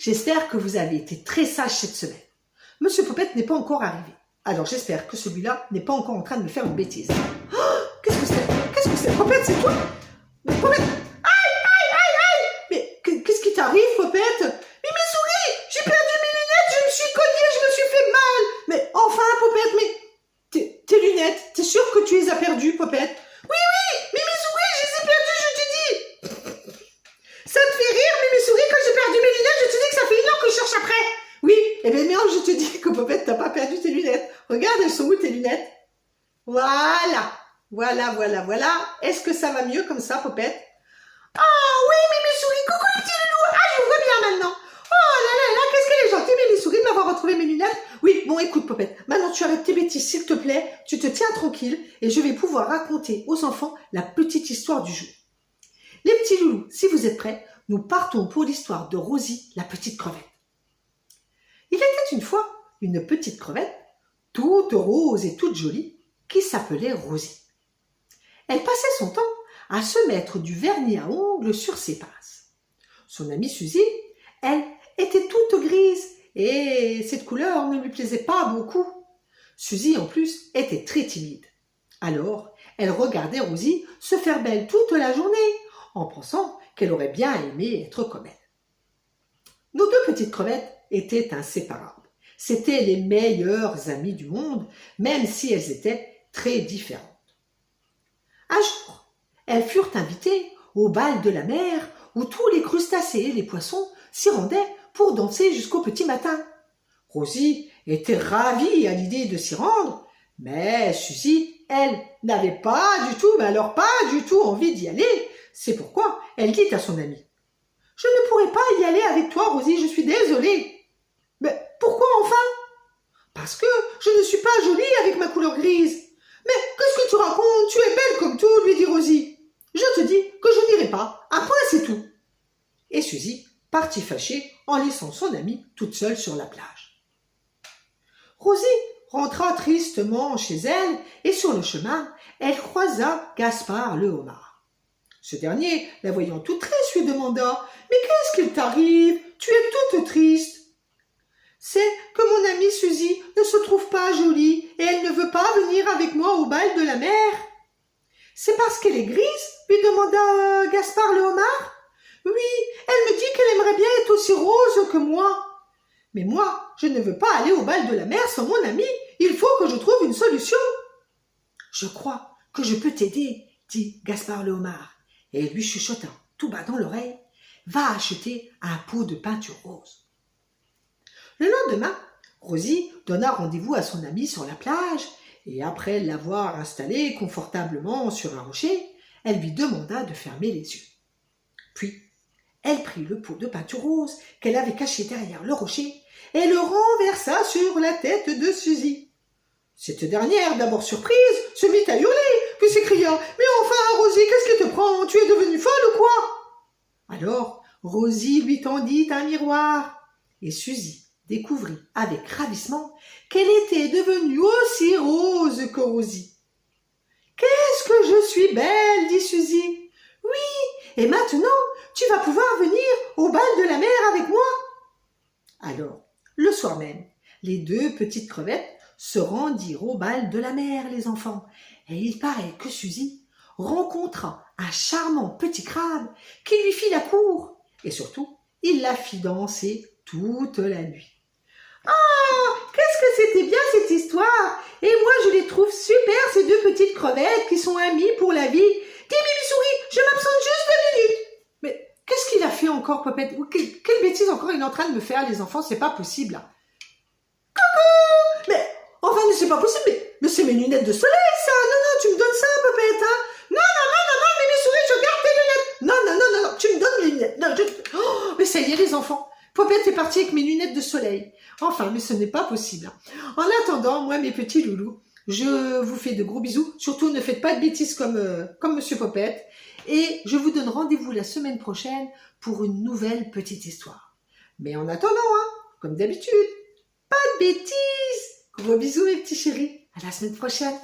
j'espère que vous avez été très sages cette semaine. Monsieur Popette n'est pas encore arrivé. Alors j'espère que celui-là n'est pas encore en train de me faire une bêtise. Oh, qu'est-ce que c'est? Qu'est-ce que c'est? Popette, c'est toi? Mais Popette! Aïe, aïe, aïe, aïe! Mais qu'est-ce qui t'arrive, Popette? Mais mes souris! J'ai perdu mes lunettes, je me suis cognée, je me suis fait mal! Mais enfin, Popette, mais tes lunettes, t'es sûr que tu les as perdues, Popette? Oui, mais mes souris, je les ai perdues, je te dis! Ça te fait rire, mais mes souris, quand j'ai perdu mes lunettes, je te dis que ça fait 1 heure que je cherche après! Oui, eh bien merde, je te dis que Popette, t'as pas perdu tes lunettes. Regarde, elles sont où tes lunettes? Voilà, voilà. Est-ce que ça va mieux comme ça, Popette? Ah oui, mais mes souris, coucou les petits loulous. Ah, je vous vois bien maintenant. Oh là, qu'est-ce qu'elle est gentille, mais les souris, de m'avoir retrouvé mes lunettes. Oui, bon, écoute, Popette, maintenant tu arrêtes tes bêtises, s'il te plaît. Tu te tiens tranquille et je vais pouvoir raconter aux enfants la petite histoire du jour. Les petits loulous, si vous êtes prêts, nous partons pour l'histoire de Rosie, la petite crevette. Il était une fois une petite crevette, toute rose et toute jolie, qui s'appelait Rosie. Elle passait son temps à se mettre du vernis à ongles sur ses pinces. Son amie Suzy, elle, était toute grise et cette couleur ne lui plaisait pas beaucoup. Suzy, en plus, était très timide. Alors, elle regardait Rosie se faire belle toute la journée, en pensant qu'elle aurait bien aimé être comme elle. Nos 2 petites crevettes étaient inséparables. C'étaient les meilleures amies du monde, même si elles étaient très différentes. Un jour, elles furent invitées au bal de la mer où tous les crustacés et les poissons s'y rendaient pour danser jusqu'au petit matin. Rosie était ravie à l'idée de s'y rendre, mais Suzy, elle, n'avait pas du tout envie d'y aller. C'est pourquoi elle dit à son amie: « Je ne pourrai pas y aller avec toi, Rosie, je suis désolée. » « Mais pourquoi enfin? »« Parce que je ne suis pas jolie avec ma couleur grise. »« Mais qu'est-ce que tu racontes? Tu es belle comme tout, lui dit Rosie. »« Je te dis que je n'irai pas. Un point, c'est tout. » Et Suzy partit fâchée en laissant son amie toute seule sur la plage. Rosie rentra tristement chez elle et sur le chemin, elle croisa Gaspard le homard. Ce dernier, la voyant toute triste, lui demanda: « Mais qu'est-ce qu'il t'arrive? Tu es toute triste. » « C'est que mon amie Suzy ne se trouve pas jolie et elle ne veut pas venir avec moi au bal de la mer. »« C'est parce qu'elle est grise ?» lui demanda Gaspard le homard. « Oui, elle me dit qu'elle aimerait bien être aussi rose que moi. Mais moi, je ne veux pas aller au bal de la mer sans mon amie. Il faut que je trouve une solution. »« Je crois que je peux t'aider, dit Gaspard le homard, et lui chuchota tout bas dans l'oreille: « Va acheter un pot de peinture rose. » Le lendemain, Rosie donna rendez-vous à son amie sur la plage et après l'avoir installée confortablement sur un rocher, elle lui demanda de fermer les yeux. Puis, elle prit le pot de peinture rose qu'elle avait caché derrière le rocher et le renversa sur la tête de Suzy. Cette dernière, d'abord surprise, se mit à hurler, puis s'écria: « Mais enfin, Rosie, qu'est-ce qui te prend? Tu es devenue folle ou quoi ?» Alors, Rosie lui tendit un miroir et Suzy découvrit avec ravissement qu'elle était devenue aussi rose que Rosie. « Qu'est-ce que je suis belle !» dit Suzy. « Oui, et maintenant, tu vas pouvoir venir au bal de la mer avec moi. » Alors, le soir même, les 2 petites crevettes se rendirent au bal de la mer, les enfants, et il paraît que Suzy rencontra un charmant petit crabe qui lui fit la cour, et surtout, il la fit danser toute la nuit. Ah, qu'est-ce que c'était bien cette histoire! Et moi, je les trouve super, ces 2 petites crevettes qui sont amies pour la vie. Dis, Bibi Souris, je m'absente juste 2 minutes. Mais qu'est-ce qu'il a fait encore, Popette? Quelle bêtise encore il est en train de me faire, les enfants? C'est pas possible. Coucou! Mais, enfin, c'est pas possible, mais c'est mes lunettes de soleil, ça! Non, tu me donnes ça, Popette, hein? Non, Bibi Souris, je garde tes lunettes! Non, tu me donnes mes lunettes. Non, Oh, mais ça y est, les enfants. Popette est partie avec mes lunettes de soleil. Enfin, mais ce n'est pas possible. En attendant, moi, mes petits loulous, je vous fais de gros bisous. Surtout, ne faites pas de bêtises comme Monsieur Popette. Et je vous donne rendez-vous la semaine prochaine pour une nouvelle petite histoire. Mais en attendant, comme d'habitude, pas de bêtises. Gros bisous, mes petits chéris. À la semaine prochaine.